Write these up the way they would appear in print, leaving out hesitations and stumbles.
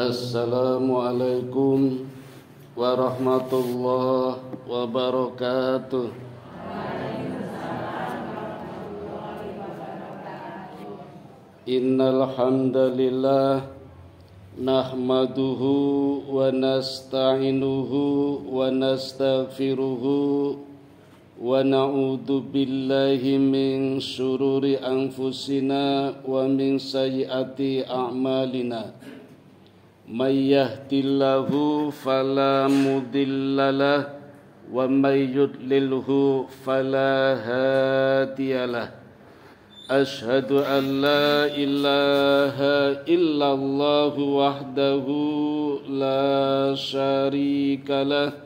Assalamualaikum warahmatullahi wabarakatuh. Innal hamdalillah nahmaduhu wa nasta'inuhu wa nastaghfiruhu wa na'udzu billahi min syururi anfusina wa min sayyiati a'malina. May yahdihillahu fala mudhillalah wa may yudlilhu fala hadiyalah. Asyhadu an la ilaha illallah wahdahu la syarikalah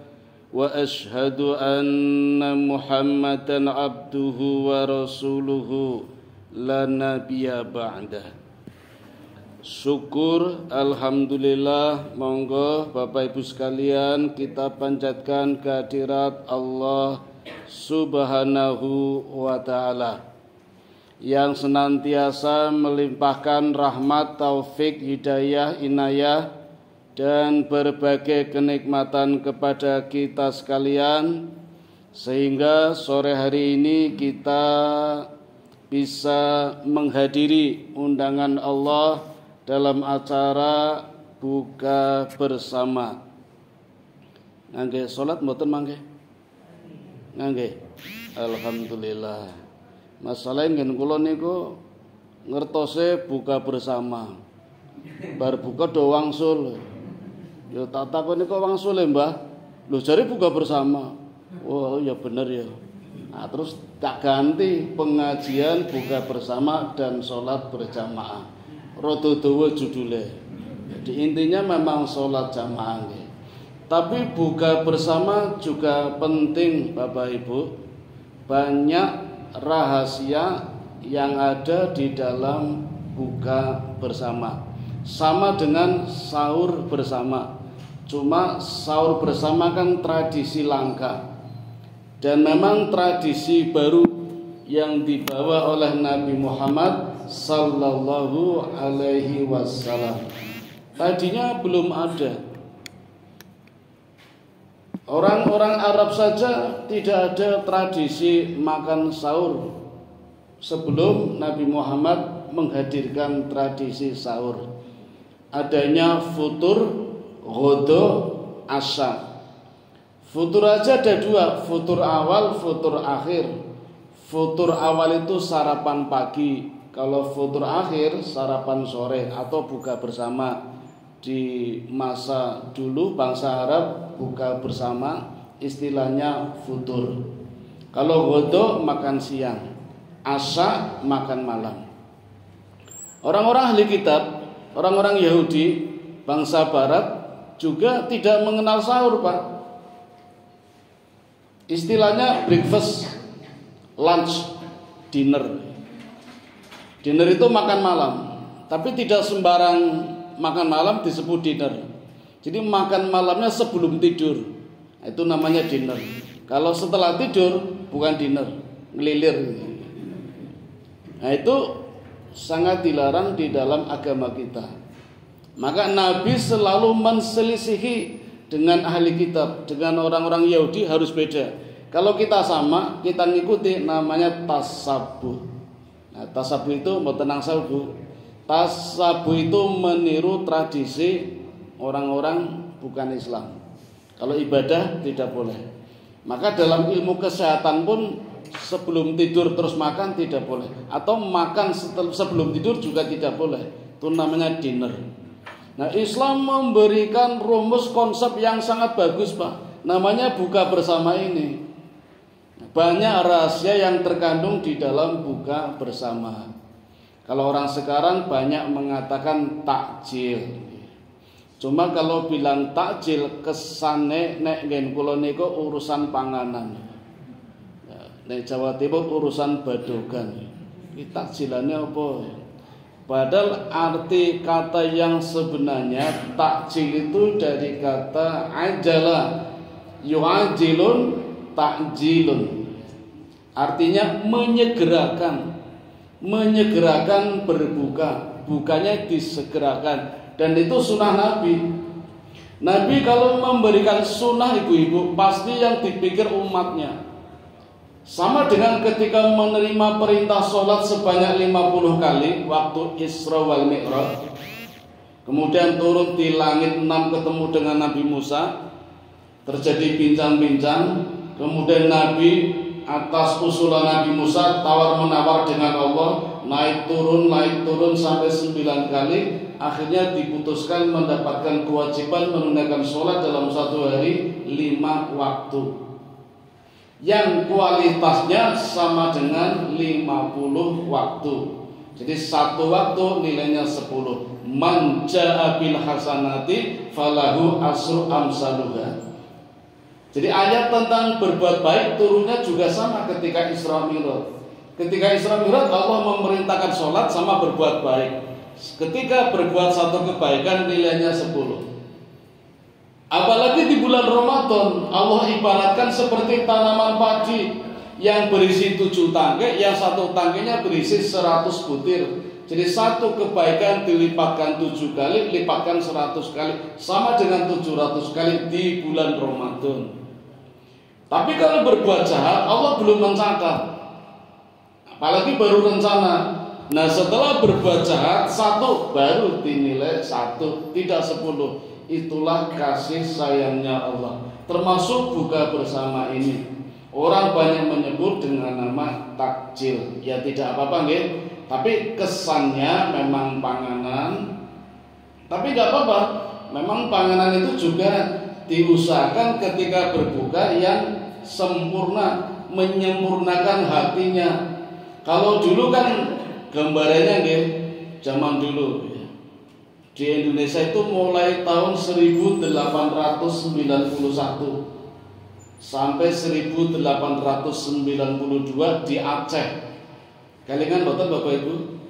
wa asyhadu anna Muhammadan abduhu wa rasuluhu la nabiyya ba'dah. Syukur, alhamdulillah, monggo Bapak Ibu sekalian kita panjatkan kehadirat Allah Subhanahu wa ta'ala yang senantiasa melimpahkan rahmat, taufik, hidayah, inayah dan berbagai kenikmatan kepada kita sekalian, sehingga sore hari ini kita bisa menghadiri undangan Allah dalam acara buka bersama. Ngangge salat mboten mangke? Ngangge. Alhamdulillah. Masalahe ngen kula niku ngertose buka bersama. Bar buka do wangsul. Ya tak takoni kok wangsule, Mbah. Lho jare buka bersama. Oh ya bener ya. Nah, terus tak ganti pengajian buka bersama dan sholat berjamaah. Rada dawa judule. Jadi intinya memang sholat jamaah. Tapi buka bersama juga penting, Bapak Ibu. Banyak rahasia yang ada di dalam buka bersama. Sama dengan sahur bersama. Cuma sahur bersama kan tradisi langka. Dan memang tradisi baru yang dibawa oleh Nabi Muhammad sallallahu alaihi wasallam. Tadinya belum ada. Orang-orang Arab saja tidak ada tradisi makan sahur sebelum Nabi Muhammad menghadirkan tradisi sahur. Adanya futur, ghodo, asya. Futur aja ada dua, futur awal, futur akhir. Futur awal itu sarapan pagi. Kalau futur akhir sarapan sore atau buka bersama. Di masa dulu bangsa Arab buka bersama istilahnya futur. Kalau ghodo makan siang, asya makan malam. Orang-orang ahli kitab, orang-orang Yahudi, bangsa barat juga tidak mengenal sahur, Pak. Istilahnya breakfast, lunch, dinner. Dinner itu makan malam, tapi tidak sembarang makan malam disebut dinner. Jadi makan malamnya sebelum tidur, itu namanya dinner. Kalau setelah tidur bukan dinner, ngelilir. Nah itu sangat dilarang di dalam agama kita. Maka Nabi selalu menselisihi dengan ahli kitab, dengan orang-orang Yahudi harus beda. Kalau kita sama, kita ngikuti namanya tasabuh. Nah, tasabuh itu mau tenang sabu. Tasabuh itu meniru tradisi orang-orang bukan Islam. Kalau ibadah tidak boleh. Maka dalam ilmu kesehatan pun sebelum tidur terus makan tidak boleh. Atau makan sebelum tidur juga tidak boleh. Itu namanya dinner. Nah, Islam memberikan rumus konsep yang sangat bagus, Pak. Namanya buka bersama ini. Banyak rahasia yang terkandung di dalam buka bersama. Kalau orang sekarang banyak mengatakan takjil. Cuma kalau bilang takjil kesane nek ngen kula niku urusan panganan. Nek Jawa Timur urusan badogan. Iki takjilane apa? Padahal arti kata yang sebenarnya takjil itu dari kata ajala, yu'ajilun, takjilun. Artinya menyegerakan berbuka, bukannya disegerakan. Dan itu sunnah Nabi. Nabi kalau memberikan sunnah ibu-ibu, pasti yang dipikir umatnya. Sama dengan ketika menerima perintah sholat sebanyak 50 kali waktu Isra wal Mi'raj, kemudian turun di langit 6 ketemu dengan Nabi Musa, terjadi bincang-bincang, kemudian Nabi atas usulan Nabi Musa tawar-menawar dengan Allah, naik turun sampai 9 kali, akhirnya diputuskan mendapatkan kewajiban menunaikan sholat dalam satu hari 5 waktu yang kualitasnya sama dengan 50 waktu. Jadi satu waktu nilainya 10. Man jaa bil hasanati falahu asru amsaluha. Jadi ayat tentang berbuat baik turunnya juga sama ketika Isra Mi'raj. Ketika Isra Mi'raj Allah memerintahkan sholat sama berbuat baik. Ketika berbuat satu kebaikan nilainya 10. Apalagi di bulan Ramadan, Allah ibaratkan seperti tanaman padi yang berisi 7 tangkai, yang satu tangkainya berisi 100 butir. Jadi satu kebaikan dilipatkan 7 kali, lipatkan 100 kali, sama dengan 700 kali di bulan Ramadan. Tapi kalau berbuat jahat, Allah belum mencatat, apalagi baru rencana. Nah setelah berbuat jahat, 1 baru dinilai 1, tidak 10. Itulah kasih sayangnya Allah. Termasuk buka bersama ini, orang banyak menyebut dengan nama takjil. Ya tidak apa-apa nggih. Tapi kesannya memang panganan. Tapi nggak apa-apa. Memang panganan itu juga diusahakan ketika berbuka yang sempurna, menyempurnakan hatinya. Kalau dulu kan gambarannya nggih, zaman dulu di Indonesia itu mulai tahun 1891 sampai 1892 di Aceh. Kalian boten Bapak Ibu?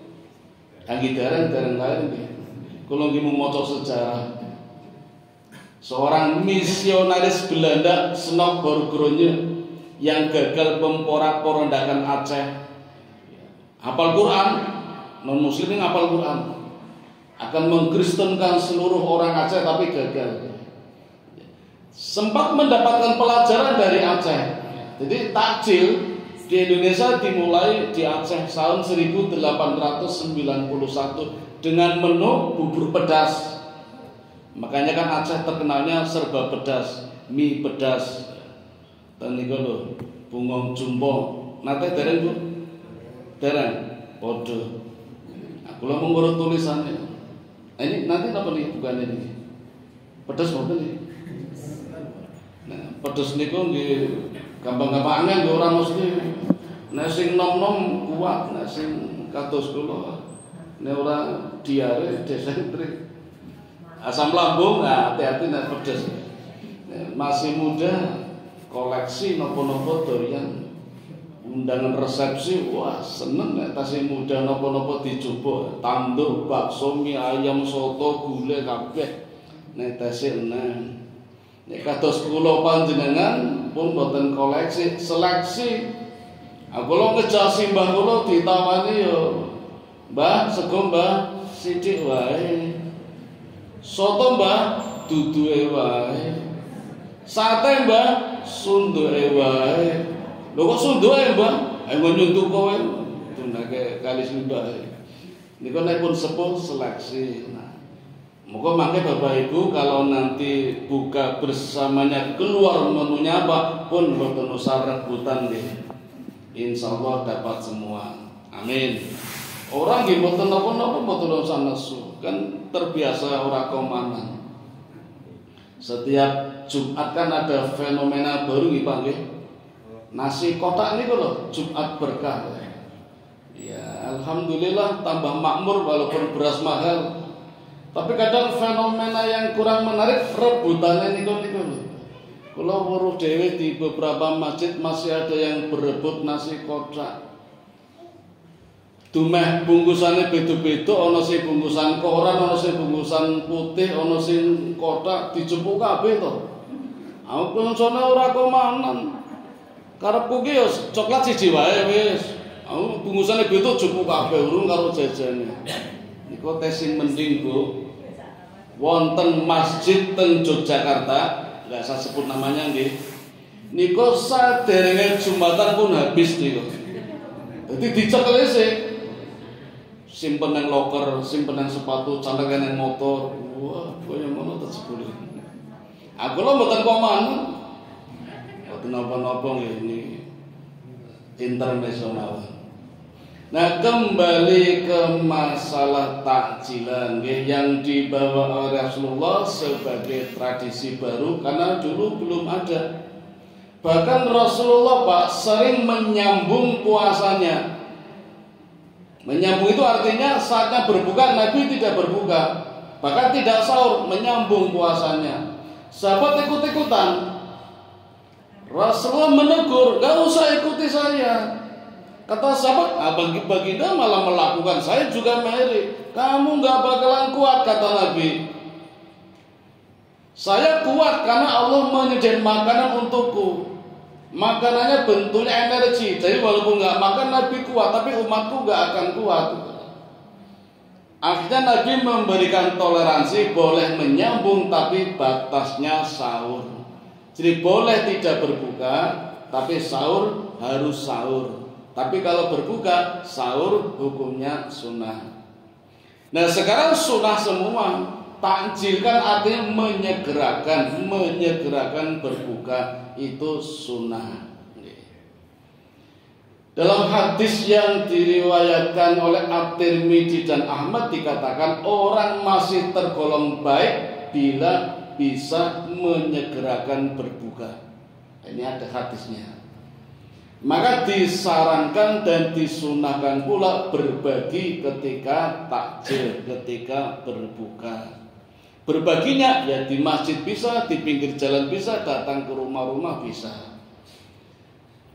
Anggi dereng lain nggih. Kula nggih maca sejarah. Seorang misionaris Belanda Snok Borgronje yang gagal memporak-porandakan Aceh. Hafal Quran, non muslimin hafal Quran. Akan mengkristenkan seluruh orang Aceh tapi gagal. Sempat mendapatkan pelajaran dari Aceh. Jadi takjil di Indonesia dimulai di Aceh tahun 1891 dengan menu bubur pedas. Makanya kan Aceh terkenalnya serba pedas, mie pedas. Dan niku lho, bungong jumbo. Nate dereng Bu? Dereng. Podo. Aku lho mung tulisannya. Ini nanti apa nih bukan ini? Pedas mboten nih. Nah, pedas niku nggih gampang-gampang angel nggih ora mesti. Nek sing nom-nom kuat, nek sing kados kula nek ora diare desentri. Asam lambung, nah hati-hati nek pedas. Masih muda koleksi nopo-nopo durian. Undangan resepsi, wah seneng nek tasih muda nopo-nopo dicoba. Tandur, bakso, mie ayam, soto, gulai kabeh. Nek tasih enak. Nek kados kula panjenengan pun boten koleksi, seleksi. Aku lo ngejasi mbah kula ditawani yo. Mbah, sego mbah, sithik wae. Soto mbah, duduke wae. Sate mbah, sunduke wae. Lho kok sunduke mbah? Ayo nyuntuk kowe. Tunake kali mbah. Niku nek pun sepuh seleksi. Nah, moga mangke Bapak Ibu kalau nanti buka bersamanya keluar menunya apa pun boten usah rebutan nggih. Insyaallah dapat semua. Amin. Orang nggih boten napa-napa boten usah nesu. Kan terbiasa ora komanan. Setiap Jumat kan ada fenomena baru nggih Pak nggih. Nasi kotak niku lho, Jumat berkah. Ya, alhamdulillah tambah makmur walaupun beras mahal. Tapi kadang fenomena yang kurang menarik rebutannya niku lho. Kula weruh dhewe di beberapa masjid masih ada yang berebut nasi kotak. Dumeh bungkusannya beda-beda, ana sing bungkusan koran, ana sing bungkusan putih, ana sing kotak dijupuk kabeh to. Aku pensone ora komanan. Karepku ki ya coklat siji wae wis. Aku bungkusane beda jupuk kabeh urung karo jajane. Niku tes sing mending, Bu. wonten masjid teng Yogyakarta, nggak saya sebut namanya nggih. Niko saderenge Jumatan pun habis niku. Dadi dicekel sih. Simpen nang loker, simpen nang sepatu, cantake nang motor. Wah, koyo ngono ta sepuluh. Aku lho mboten koman. Mboten napa-napa ngene. Intermezzo mawon. Nah, kembali ke masalah takjilan yang dibawa oleh Rasulullah sebagai tradisi baru karena dulu belum ada. Bahkan Rasulullah Pak sering menyambung puasanya. Menyambung itu artinya saatnya berbuka Nabi tidak berbuka, bahkan tidak sahur, menyambung puasanya. Sahabat ikut-ikutan. Rasulullah menegur, gak usah ikuti saya. Kata sahabat, baginda malah melakukan, saya juga mirip. Kamu gak bakalan kuat, kata Nabi. Saya kuat karena Allah menyediakan makanan untukku. Makanannya bentuknya energi. Jadi walaupun gak makan Nabi kuat, tapi umatku gak akan kuat. Akhirnya Nabi memberikan toleransi, boleh menyambung tapi batasnya sahur. Jadi boleh tidak berbuka, tapi sahur harus sahur. Tapi kalau berbuka, sahur hukumnya sunnah. Nah sekarang sunnah semua. Takjilkan artinya menyegerakan berbuka itu sunnah. Dalam hadis yang diriwayatkan oleh At-Tirmidzi dan Ahmad dikatakan orang masih tergolong baik bila bisa menyegerakan berbuka. Ini ada hadisnya. Maka disarankan dan disunahkan pula berbagi ketika takjil, ketika berbuka. Berbaginya ya di masjid bisa, di pinggir jalan bisa, datang ke rumah-rumah bisa.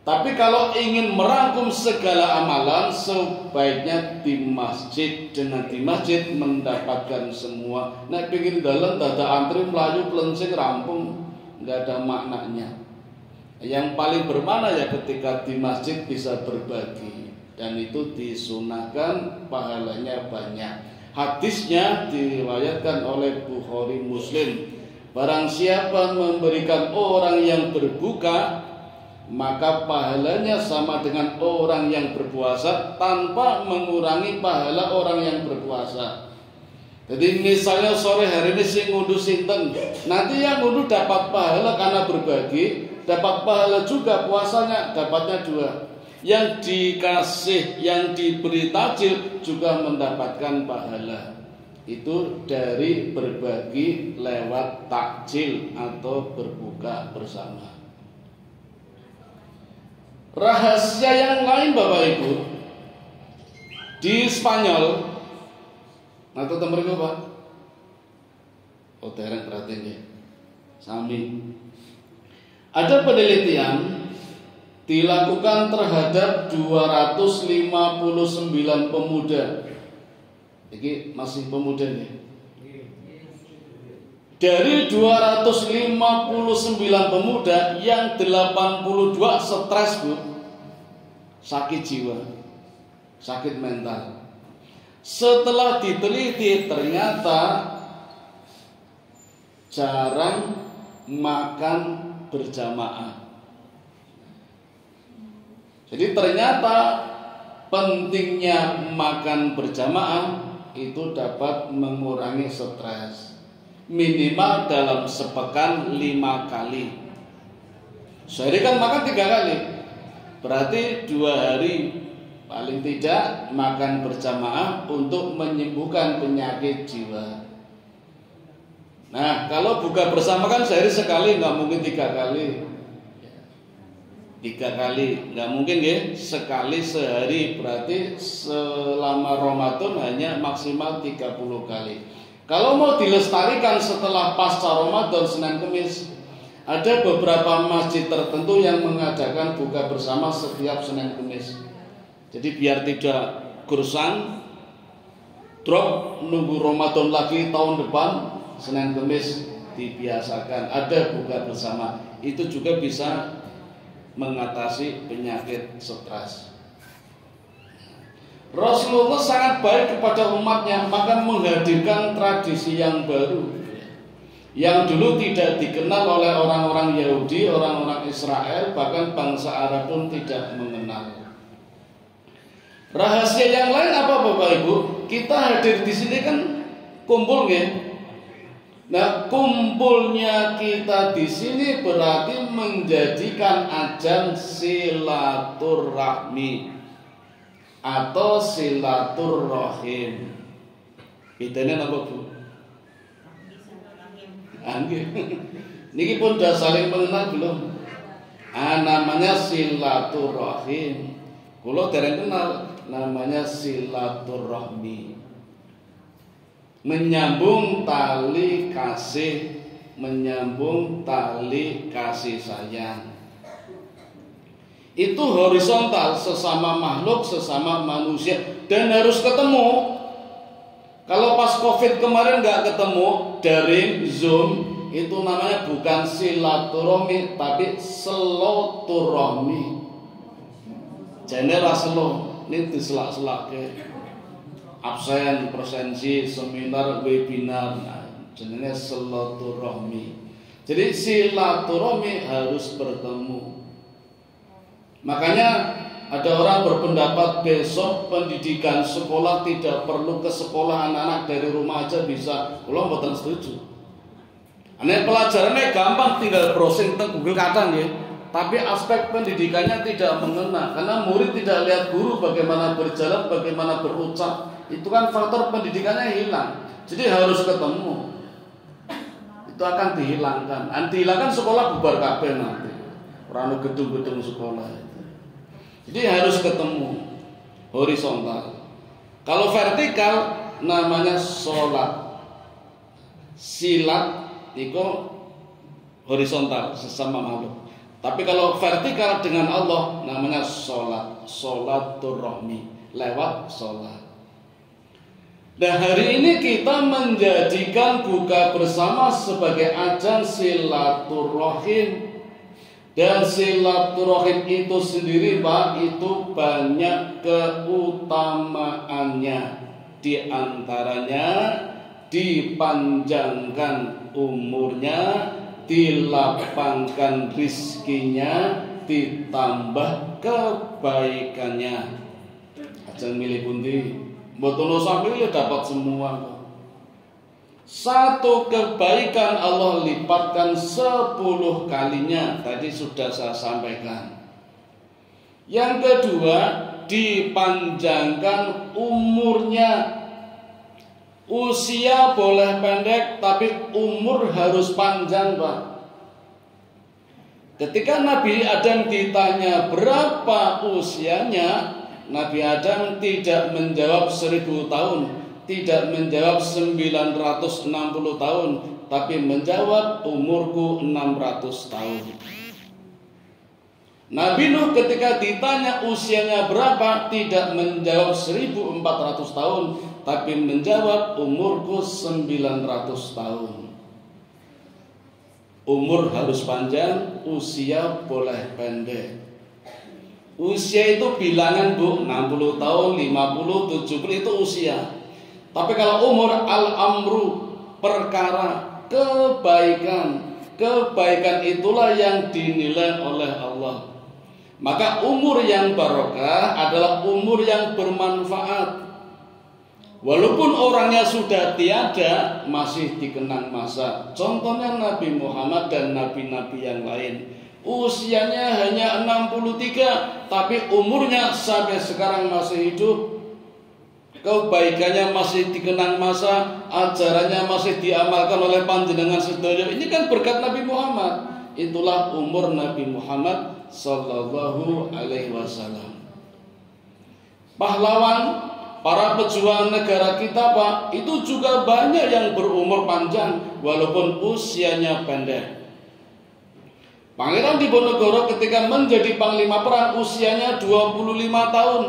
Tapi kalau ingin merangkum segala amalan, sebaiknya di masjid. Dengan di masjid mendapatkan semua. Nah pinggir jalan ada antri melayu pelensing rampung, nggak ada maknanya. Yang paling bermakna ya ketika di masjid bisa berbagi, dan itu disunahkan, pahalanya banyak. Hadisnya diriwayatkan oleh Bukhari Muslim. Barang siapa memberikan orang yang berbuka, maka pahalanya sama dengan orang yang berpuasa tanpa mengurangi pahala orang yang berpuasa. Jadi misalnya sore hari ini sing ngunduh sinten, nanti yang ngunduh dapat pahala karena berbagi, dapat pahala juga, puasanya dapatnya dua. Yang dikasih, yang diberi takjil juga mendapatkan pahala. Itu dari berbagi lewat takjil atau berbuka bersama. Rahasia yang lain Bapak Ibu, di Spanyol, atau temen Pak? Oh dereng perhatian ya. Sami. Ada penelitian dilakukan terhadap 259 pemuda. Ini masih pemuda nih. Dari 259 pemuda yang 82 stres Bu, sakit jiwa, sakit mental. Setelah diteliti ternyata jarang makan berjamaah. Jadi ternyata pentingnya makan berjamaah itu dapat mengurangi stres. Minimal dalam sepekan 5 kali. Sehari kan makan 3 kali. Berarti 2 hari paling tidak makan berjamaah untuk menyembuhkan penyakit jiwa. Nah kalau buka bersama kan sehari sekali, nggak mungkin 3 kali. 3 kali nggak mungkin ya, sekali sehari, berarti selama Ramadan hanya maksimal 30 kali. Kalau mau dilestarikan setelah pasca Ramadan Senin Kemis, ada beberapa masjid tertentu yang mengadakan buka bersama setiap Senin Kemis. Jadi biar tidak gerusan, drop nunggu Ramadan lagi tahun depan, Senin Kemis dibiasakan ada buka bersama. Itu juga bisa mengatasi penyakit stres. Rasulullah sangat baik kepada umatnya, maka menghadirkan tradisi yang baru yang dulu tidak dikenal oleh orang-orang Yahudi, orang-orang Israel, bahkan bangsa Arab pun tidak mengenal. Rahasia yang lain apa Bapak Ibu? Kita hadir di sini kan kumpul ya. Nah, kumpulnya kita di sini berarti menjadikan ajang silaturahmi atau silaturrahim. Bedanya apa Bu? Niki pun sudah saling mengenal belum? Namanya silaturrahim. Kalau dereng kenal, namanya silaturrahmi. Menyambung tali kasih, menyambung tali kasih sayang. Itu horizontal, sesama makhluk, sesama manusia, dan harus ketemu. Kalau pas COVID kemarin nggak ketemu, daring, Zoom, itu namanya bukan silaturahmi, tapi seloturahmi. Jenera selo, ini diselak-selak ke absen, presensi, seminar, webinar, nah, jenenge silaturahmi. Jadi silaturahmi harus bertemu. Makanya ada orang berpendapat besok pendidikan sekolah tidak perlu ke sekolah, anak-anak dari rumah aja bisa. Kalau mboten setuju. Ane pelajarannya gampang, tinggal browsing teng Google kadang ya. Tapi aspek pendidikannya tidak mengena, karena murid tidak lihat guru bagaimana berjalan, bagaimana berucap. Itu kan faktor pendidikannya hilang. Jadi harus ketemu. Itu akan dihilangkan. Dihilangkan sekolah bubar kabeh nanti. Ora ono gedung-gedung sekolah. Jadi harus ketemu horizontal. Kalau vertikal namanya sholat. Silat itu horizontal, sesama makhluk. Tapi kalau vertikal dengan Allah namanya sholat. Sholaturrahmi, lewat sholat. Dan hari ini kita menjadikan buka bersama sebagai ajang silaturrahim. Dan silaturahim itu sendiri Pak, itu banyak keutamaannya. Di antaranya dipanjangkan umurnya, dilapangkan rizkinya, ditambah kebaikannya. Ajang milih pundi, mboten sampai dapat semua. Satu kebaikan Allah lipatkan 10 kalinya. Tadi sudah saya sampaikan. Yang kedua, dipanjangkan umurnya. Usia boleh pendek, tapi umur harus panjang Pak. Ketika Nabi Adam ditanya berapa usianya, Nabi Adam tidak menjawab 1000 tahun, tidak menjawab 960 tahun, tapi menjawab umurku 600 tahun. Nabi Nuh ketika ditanya usianya berapa, tidak menjawab 1400 tahun, tapi menjawab umurku 900 tahun. Umur harus panjang, usia boleh pendek. Usia itu bilangan Bu, 60 tahun, 50, 70 itu usia. Tapi kalau umur al-amru, perkara, kebaikan. Kebaikan itulah yang dinilai oleh Allah. Maka umur yang barokah adalah umur yang bermanfaat. Walaupun orangnya sudah tiada, masih dikenang masa. Contohnya Nabi Muhammad dan nabi-nabi yang lain. Usianya hanya 63, tapi umurnya sampai sekarang masih hidup. Kebaikannya masih dikenang masa, ajarannya masih diamalkan oleh panjenengan sedaya. Ini kan berkat Nabi Muhammad. Itulah umur Nabi Muhammad sallallahu alaihi wasallam. Pahlawan, para pejuang negara kita Pak, itu juga banyak yang berumur panjang walaupun usianya pendek. Pangeran Diponegoro ketika menjadi panglima perang usianya 25 tahun.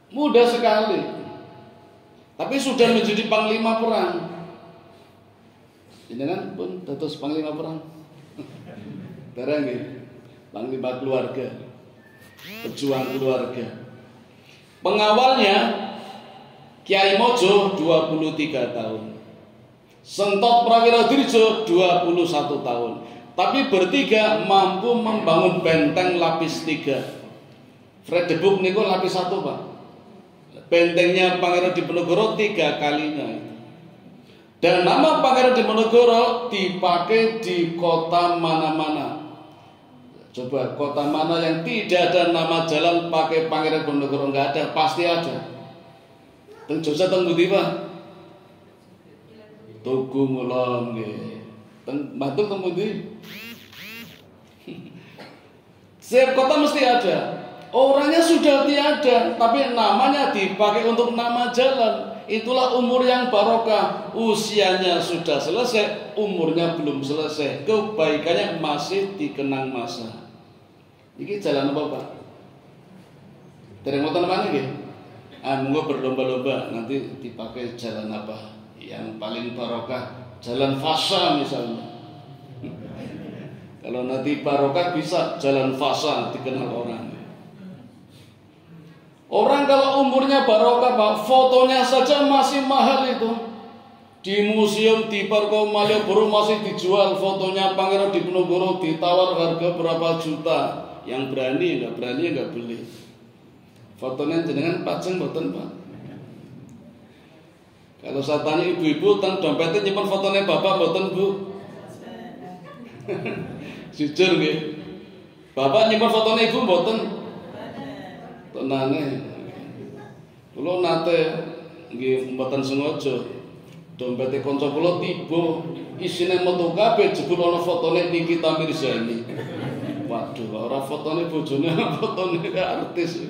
Mudah sekali. Tapi sudah menjadi panglima perang. Ini kan pun dados panglima perang. Barang nggih. Panglima keluarga. Pejuang keluarga. Pengawalnya Kiai Mojo 23 tahun. Sentot Prawira Dirjo 21 tahun. Tapi bertiga mampu membangun benteng lapis 3. Fredebuk niku lapis 1, Pak. Bentengnya Pangeran Diponegoro 3 kalinya. Dan nama Pangeran Diponegoro dipakai di kota mana-mana. Coba kota mana yang tidak ada nama jalan pakai Pangeran Diponegoro? Enggak ada, pasti ada. Teng Jogja teng pundi, Pak? Tugu Mulon nggih. Teng Batu teng pundi? Setiap kota mesti ada. Orangnya sudah tiada, tapi namanya dipakai untuk nama jalan. Itulah umur yang barokah. Usianya sudah selesai, umurnya belum selesai. Kebaikannya masih dikenang masa. Ini jalan apa, Pak? Dereng wonten mana nggih? Monggo berlomba-lomba nanti dipakai jalan apa? Yang paling barokah, jalan fasa misalnya. Kalau nanti barokah bisa jalan fasa dikenal orang. Orang kalau umurnya barokah, Pak, fotonya saja masih mahal itu. Di museum di Parko Malioboro masih dijual fotonya Pangeran Diponegoro, ditawar harga berapa juta. Yang berani enggak beli. Fotonya jenengan pajeng mboten, Pak? Kalau saya tanya ibu-ibu tentang dompetnya nyimpen fotonya bapak mboten, Bu? Jujur nggih. Bapak nyimpen fotonya ibu mboten? Tenane. Kula nate nggih mboten sengaja. Dompete kanca kula tiba isine metu kabeh jebul ana fotone Nikita Mirzani. Waduh, ora fotone bojone, fotone artis.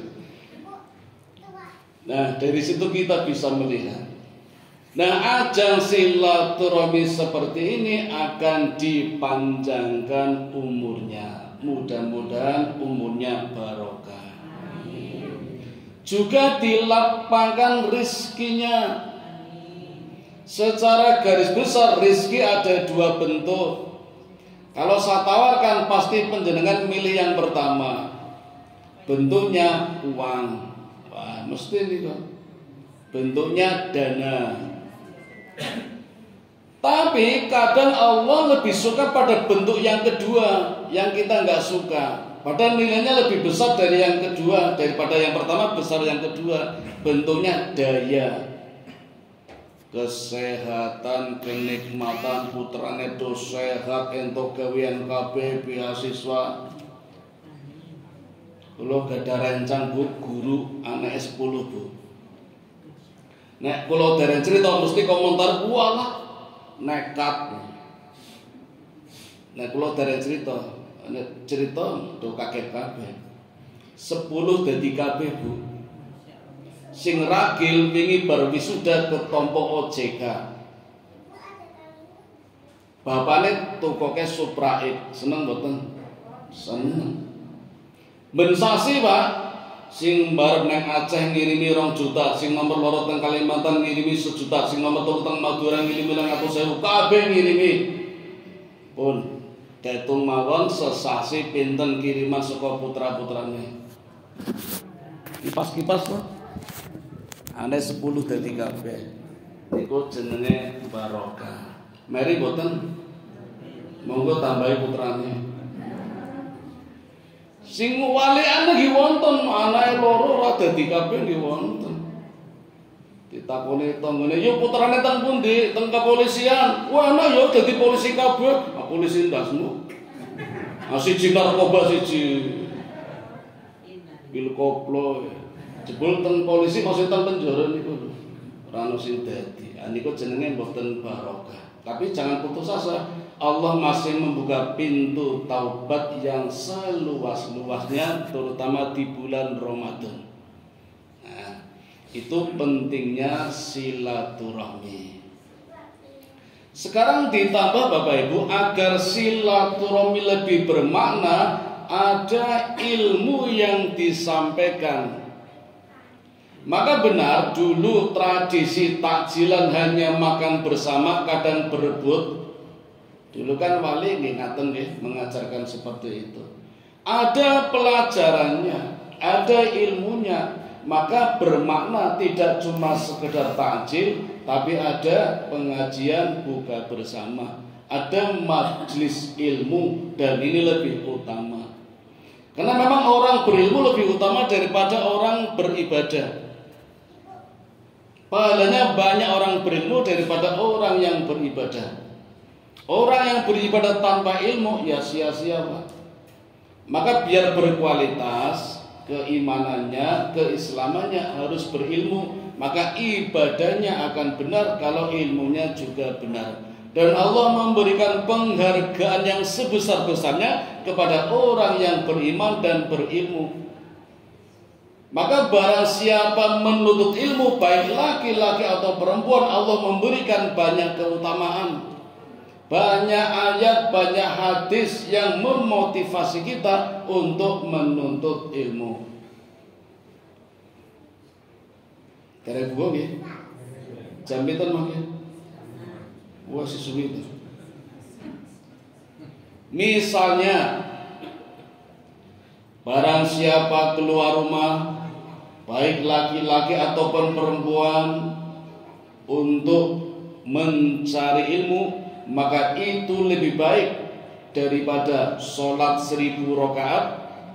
Nah, dari situ kita bisa melihat. Nah, ajang silaturahmi seperti ini akan dipanjangkan umurnya. Mudah-mudahan umurnya barokah. Juga dilapangkan rizkinya. Secara garis besar rizki ada 2 bentuk. Kalau saya tawarkan pasti penjenengan milih yang pertama. Bentuknya uang. Wah, mesti nih kok. Bentuknya dana. Tapi kadang Allah lebih suka pada bentuk yang kedua, yang kita nggak suka. Padahal nilainya lebih besar dari yang kedua, daripada yang pertama besar yang kedua. Bentuknya daya, kesehatan, kenikmatan, putrane do sehat, entuk gawean kabeh, beasiswa. Kulo gadah rencang, Bu, guru anak 10, Bu. Nek kulo dereng cerita mesti komentar walah nekat. Nek kulo dereng cerita do kaget kabeh. 10 dadi kabeh, Bu. Sing ragil wingi bar wisuda ketompo OJK. Bapakne tukoke Supraid, seneng mboten? Seneng. Ben sasi, Pak. Sing barep nang Aceh ngirimi 2 juta, sing nomor 2 teng Kalimantan ngirimi 1 juta, sing nomor 3 teng Madura ngirimi 200.000, kabeh ngirimi. Pun ketung mawon sesasi pinten kiriman saka putra-putrane. Kipas-kipas kok. Ane 10 dadi kabeh. Iku jenenge barokah. Mari boten. Monggo tambahi putrane. Sing waliane nggih wonten, anake loro ora dadi kabeh nggih wonten. Ditakoni tanggane, "Yo putrane teng pundi?" "Teng kepolisian." "Wah, ana yo dadi polisi kabeh." "Ah, polisi ndasmu." "Siji narkoba, siji pil koplo." Jebul teng polisi masih teng penjara niku. Ora ono sing dadi. Niku jenenge mboten barokah. Tapi jangan putus asa. Allah masih membuka pintu taubat yang seluas-luasnya, terutama di bulan Ramadan. Nah, itu pentingnya silaturahmi. Sekarang ditambah Bapak Ibu, agar silaturahmi lebih bermakna, ada ilmu yang disampaikan. Maka benar dulu tradisi takjilan hanya makan bersama, kadang berebut. Dulu kan wali ngaten nggih mengajarkan seperti itu. Ada pelajarannya, ada ilmunya. maka bermakna tidak cuma sekedar takjil, tapi ada pengajian buka bersama, ada majelis ilmu, dan ini lebih utama. Karena memang orang berilmu lebih utama daripada orang beribadah. Pahalanya banyak orang berilmu daripada orang yang beribadah. Orang yang beribadah tanpa ilmu ya sia-sia, Pak. Maka biar berkualitas keimanannya, keislamannya harus berilmu, maka ibadahnya akan benar kalau ilmunya juga benar. Dan Allah memberikan penghargaan yang sebesar-besarnya kepada orang yang beriman dan berilmu. Maka barang siapa menuntut ilmu, baik laki-laki atau perempuan, Allah memberikan banyak keutamaan. Banyak ayat, banyak hadis yang memotivasi kita untuk menuntut ilmu. Karena gue ya, jambitan makin, gue siswi itu. Misalnya, barang siapa keluar rumah, baik laki-laki ataupun perempuan, untuk mencari ilmu, maka itu lebih baik daripada sholat 1000 rakaat,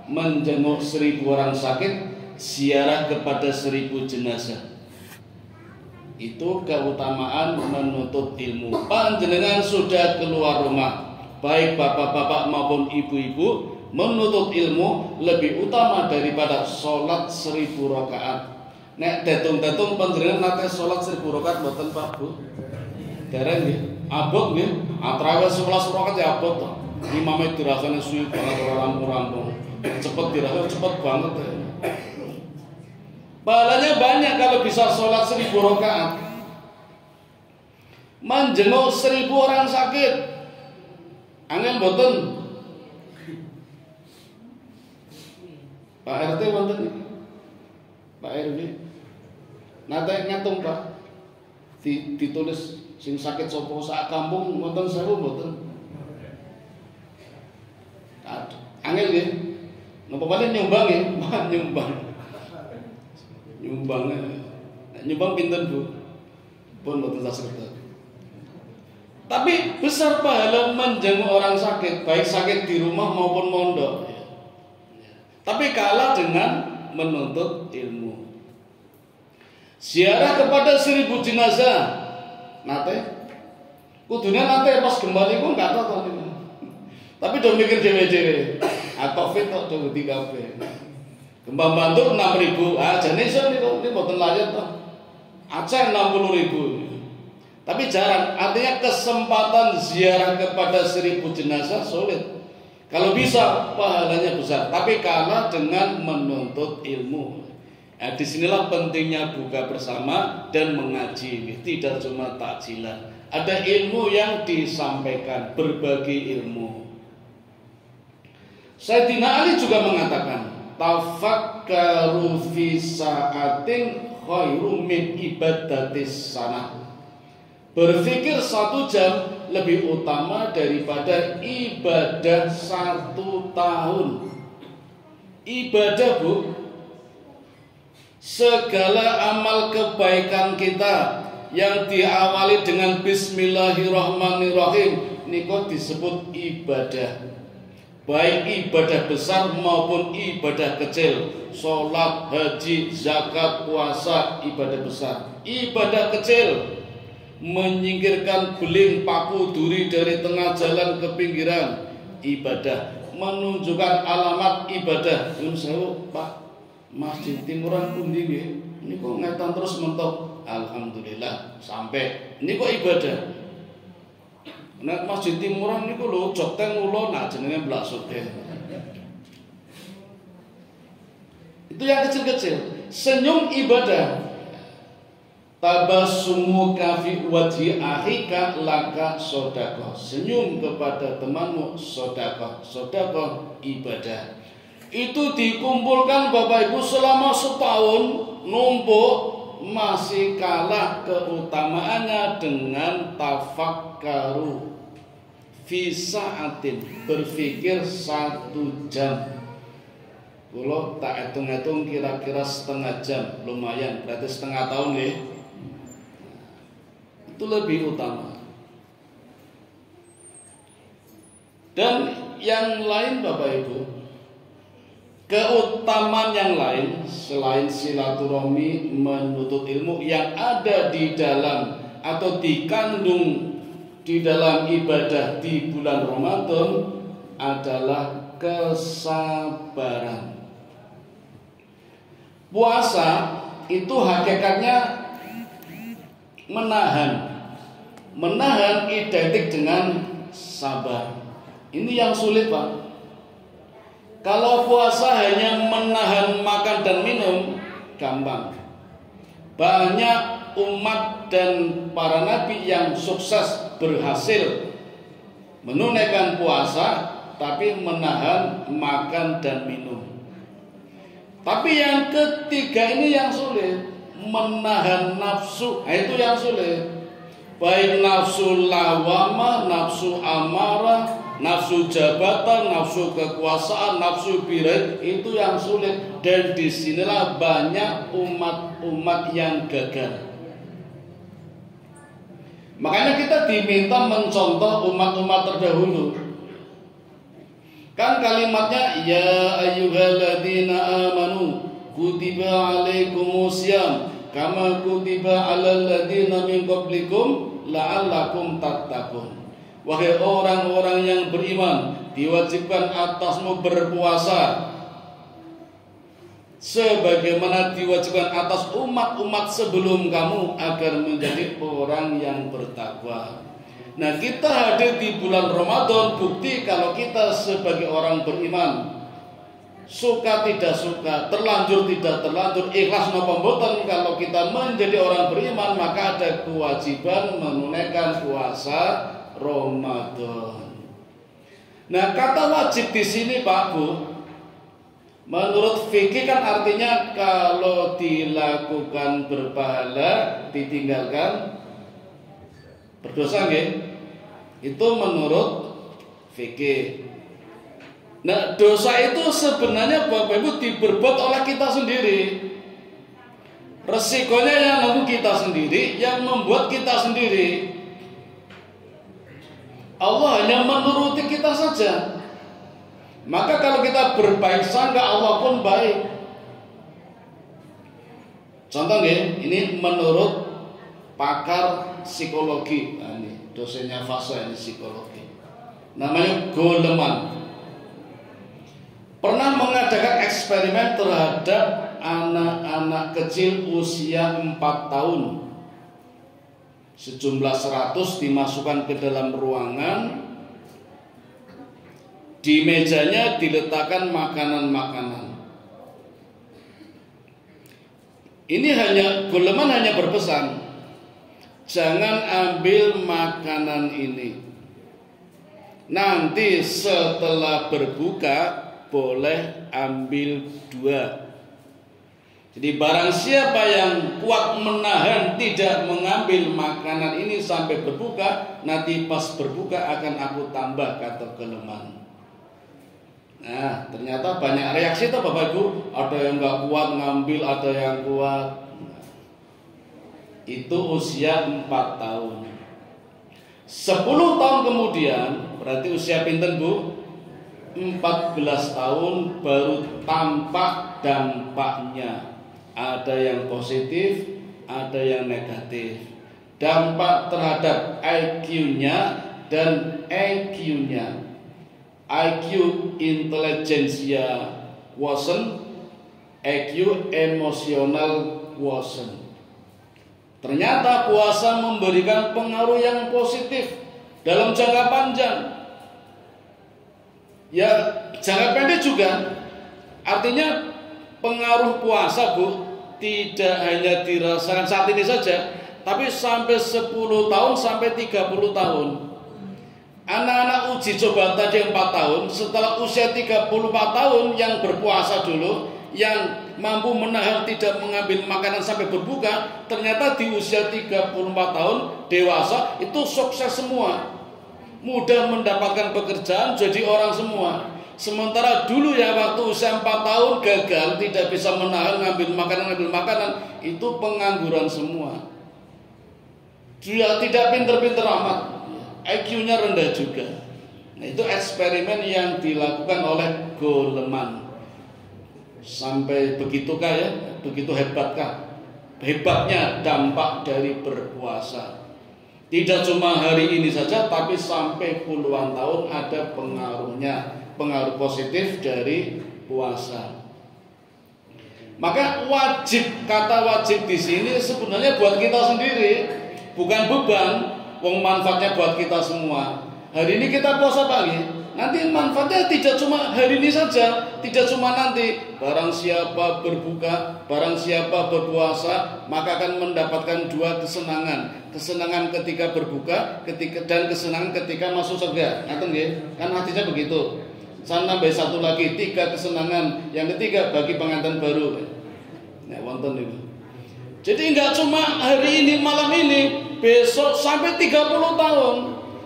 menjenguk 1000 orang sakit, ziarah kepada 1000 jenazah. Itu keutamaan menuntut ilmu. Panjenengan sudah keluar rumah, baik bapak-bapak maupun ibu-ibu, menuntut ilmu lebih utama daripada sholat 1000 rakaat. Nek detung-detung panjenengan nate sholat 1000 rakaat mboten Pak Bu? Dereng nggih. Abot nggih, atraweh 11 rakaat ya abot to. Imame dirasane suwi banget ora rampung-rampung. Cepet dirasane cepet banget. Pahalanya banyak kalau bisa sholat 1000 rakaat. Menjenguk 1000 orang sakit. Angel mboten? Pak RT wonten iki. Pak RW. Nate ngitung Pak. Ditulis sing sakit sapa sak kampung wonten 1000 mboten. Aduh, angel nggih. Napa paling nyumbang nggih? Nyumbang. Nyumbang pinten Bu? Pun mboten saged. Tapi besar pahala menjenguk orang sakit, baik sakit di rumah maupun mondok. Tapi kalah dengan menuntut ilmu. Ziarah kepada 1000 jenazah. Nate, kudunya nate pas kembali pun gak tahu tadi. Tapi udah mikir dewe-dewe. Covid kok udah kabeh. Gempa Bantul 6000. Jenis ini mboten layat toh. Aceh 60.000. Tapi jarang. Artinya kesempatan ziarah kepada 1000 jenazah sulit. Kalau bisa pahalanya besar, tapi kalah dengan menuntut ilmu. Disinilah pentingnya buka bersama dan mengaji. Tidak cuma takjilan. Ada ilmu yang disampaikan, berbagi ilmu. Sayyidina Ali juga mengatakan, tafakkaru fi sa'atin khairum min ibadatis sanah. Berpikir 1 jam lebih utama daripada ibadah 1 tahun. Ibadah Bu, segala amal kebaikan kita yang diawali dengan Bismillahirrahmanirrahim niku disebut ibadah. Baik ibadah besar maupun ibadah kecil. Sholat, haji, zakat, puasa, ibadah besar. Ibadah kecil, menyingkirkan beling, paku, duri dari tengah jalan ke pinggiran, ibadah. Menunjukkan alamat ibadah. Yun sewu Pak, Masjid Timuran pundi nggih? Niku ngetan terus mentok. Alhamdulillah sampai. Niku ibadah. Nek Masjid Timuran niku lho jog teng ulo nak jenenge Blak Sugih. Itu yang kecil-kecil. Senyum ibadah. Tabassumuka fi wajhi akhika laka sedekah. Senyum kepada temanmu sedekah. Sedekah ibadah. Itu dikumpulkan Bapak Ibu selama setahun numpuk, masih kalah keutamaannya dengan tafakkaru fi sa'atin, berpikir 1 jam. Kalau tak hitung-hitung kira-kira setengah jam, lumayan, berarti setengah tahun ya. Itu lebih utama. Dan yang lain Bapak Ibu, keutamaan yang lain selain silaturahmi menuntut ilmu yang ada di dalam atau dikandung di dalam ibadah di bulan Ramadan adalah kesabaran. Puasa itu hakikatnya menahan identik dengan sabar. Ini yang sulit Pak. Kalau puasa hanya menahan makan dan minum, gampang. Banyak umat dan para nabi yang sukses berhasil menunaikan puasa tapi menahan makan dan minum. Tapi yang ketiga ini yang sulit, menahan nafsu. Nah, itu yang sulit. Baik nafsu lawamah, nafsu amarah, nafsu jabatan, nafsu kekuasaan, nafsu birat, itu yang sulit. Dan disinilah banyak umat-umat yang gagal. Makanya kita diminta mencontoh umat-umat terdahulu. Kan kalimatnya ya ayyuhalladzina amanu kutiba alaikumusiyam kama kutiba alal ladzina min qablikum la'allakum tattaqun. Wahai orang-orang yang beriman, diwajibkan atasmu berpuasa sebagaimana diwajibkan atas umat-umat sebelum kamu agar menjadi orang yang bertakwa. Nah, kita hadir di bulan Ramadan bukti kalau kita sebagai orang beriman, suka tidak suka, terlanjur tidak terlanjur, ikhlas napa mboten, kalau kita menjadi orang beriman maka ada kewajiban menunaikan puasa Ramadan. Nah, kata wajib di sini Pak Bu, menurut fikih kan artinya kalau dilakukan berpahala, ditinggalkan berdosa nggih? Itu menurut fikih. Nah, dosa itu sebenarnya Bapak Ibu diperbuat oleh kita sendiri. Resikonya yang nanggung kita sendiri, yang membuat kita sendiri. Allah hanya menuruti kita saja. Maka kalau kita berbaik sangka, Allah pun baik. Contoh nggih, ini menurut pakar psikologi. Nah, ini dosennya Fasa, ini psikologi. Namanya Goleman. Pernah mengadakan eksperimen terhadap anak-anak kecil usia 4 tahun. Sejumlah 100 dimasukkan ke dalam ruangan. Di mejanya diletakkan makanan-makanan. Ini Goleman hanya berpesan, jangan ambil makanan ini. Nanti setelah berbuka boleh ambil 2. Jadi barang siapa yang kuat menahan tidak mengambil makanan ini sampai berbuka, nanti pas berbuka akan aku tambah, kata Goleman. Nah, ternyata banyak reaksi tuh Bapak Ibu. Ada yang gak kuat ngambil, ada yang kuat. Itu usia 4 tahun. 10 tahun kemudian, berarti usia pinten Bu? 14 tahun baru tampak dampaknya. Ada yang positif, ada yang negatif. Dampak terhadap IQ-nya dan EQ-nya. IQ intelijensia worsen, EQ emosional worsen. Ternyata puasa memberikan pengaruh yang positif dalam jangka panjang. Ya, jangka pendek juga. Artinya pengaruh puasa Bu tidak hanya dirasakan saat ini saja, tapi sampai 10 tahun sampai 30 tahun. Anak-anak uji coba tadi 4 tahun, setelah usia 34 tahun yang berpuasa dulu, yang mampu menahan tidak mengambil makanan sampai berbuka, ternyata di usia 34 tahun dewasa itu sukses semua. Mudah mendapatkan pekerjaan, jadi orang semua. Sementara dulu ya waktu usia 4 tahun gagal, tidak bisa menahan, ngambil makanan, itu pengangguran semua. Dia tidak pinter-pinter amat, IQ-nya rendah juga. Nah, itu eksperimen yang dilakukan oleh Goleman. Sampai begitukah ya? Begitu hebatkah? Hebatnya dampak dari berpuasa. Tidak cuma hari ini saja, tapi sampai puluhan tahun ada pengaruhnya, pengaruh positif dari puasa. Maka wajib, kata wajib di sini sebenarnya buat kita sendiri, bukan beban. Wong manfaatnya buat kita semua. Hari ini kita puasa pagi, nanti manfaatnya tidak cuma hari ini saja, tidak cuma nanti. Barang siapa berbuka, barang siapa berpuasa, maka akan mendapatkan 2 kesenangan. Kesenangan ketika berbuka, dan kesenangan ketika masuk surga. Ngerti nggih? Kan hadisnya begitu. Saya nambah 1 lagi, 3 kesenangan. Yang ketiga bagi pengantin baru. Nah, wonten niku. Jadi enggak cuma hari ini, malam ini, besok sampai 30 tahun.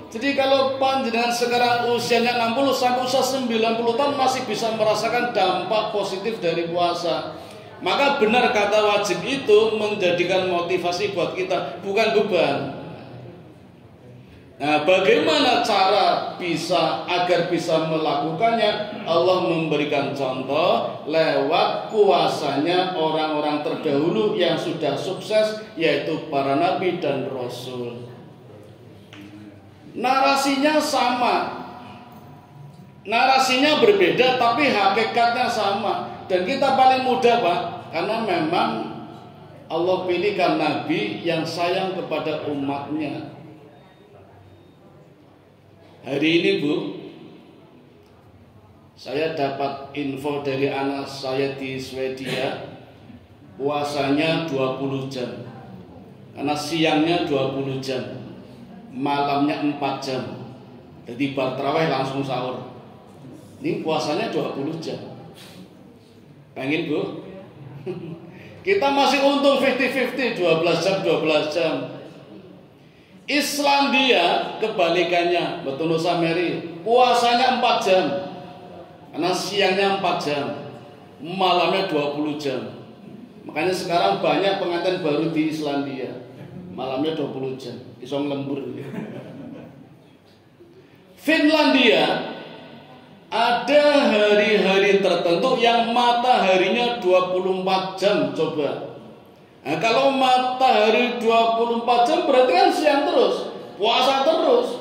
Jadi kalau panjenengan sekarang usianya 60 sampai usia 90 tahun masih bisa merasakan dampak positif dari puasa. Maka benar kata wajib itu menjadikan motivasi buat kita, bukan beban. Nah, bagaimana cara agar bisa melakukannya? Allah memberikan contoh lewat puasanya orang-orang terdahulu yang sudah sukses, yaitu para nabi dan rasul. Narasinya sama, narasinya berbeda, tapi hakikatnya sama. Dan kita paling mudah, Pak, karena memang Allah pilihkan nabi yang sayang kepada umatnya. Hari ini, Bu, saya dapat info dari anak saya di Swedia, puasanya 20 jam. Karena siangnya 20 jam, malamnya 4 jam. Jadi bar tarawih langsung sahur. Ini puasanya 20 jam. Pengen, Bu? Kita masih untung 50-50, 12 jam, 12 jam. Islandia kebalikannya, betul Nusa Mary, puasanya 4 jam. Karena siangnya 4 jam, malamnya 20 jam. Makanya sekarang banyak pengantin baru di Islandia, malamnya 20 jam, iso lembur. Finlandia ada hari-hari tertentu yang mataharinya 24 jam, coba. Nah, kalau matahari 24 jam berarti kan siang terus, puasa terus,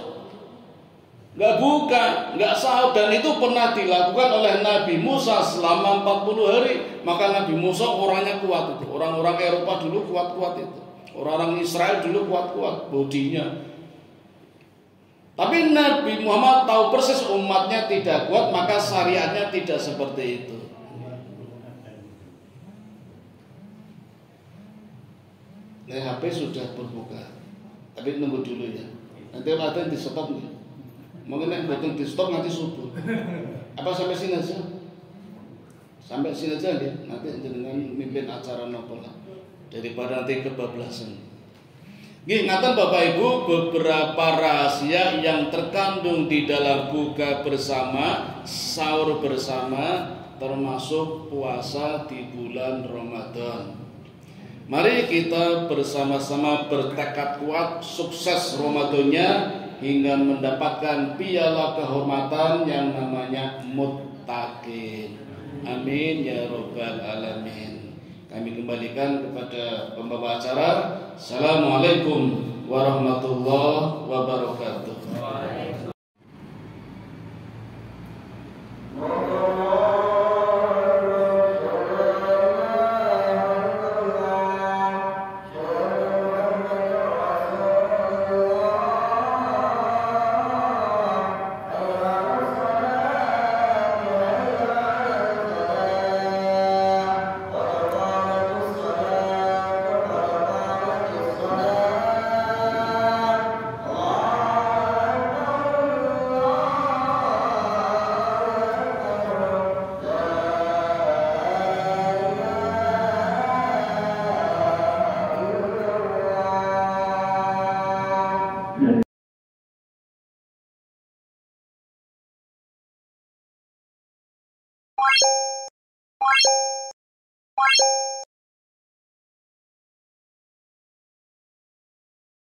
nggak buka, nggak sahur. Dan itu pernah dilakukan oleh Nabi Musa selama 40 hari. Maka Nabi Musa orangnya kuat itu. Orang-orang Eropa dulu kuat-kuat itu. Orang-orang Israel dulu kuat-kuat bodinya. Tapi Nabi Muhammad tahu persis umatnya tidak kuat, maka syariatnya tidak seperti itu. Nah, HP sudah berbuka, tapi nunggu dulu ya. Nanti kalau ada yang di stop nih, mungkin yang buat di stop nanti subuh. Apa sampai sini aja? Sampai sini aja ya. Nanti dengan mimpin acara nopo lah, daripada nanti kebablasan. Gini, ngaten Bapak Ibu, beberapa rahasia yang terkandung di dalam buka bersama, sahur bersama, termasuk puasa di bulan Ramadan. Mari kita bersama-sama bertekad kuat sukses Ramadannya hingga mendapatkan piala kehormatan yang namanya muttaqin. Amin ya rabbal alamin. Kami kembalikan kepada pembawa acara. Assalamualaikum warahmatullahi wabarakatuh.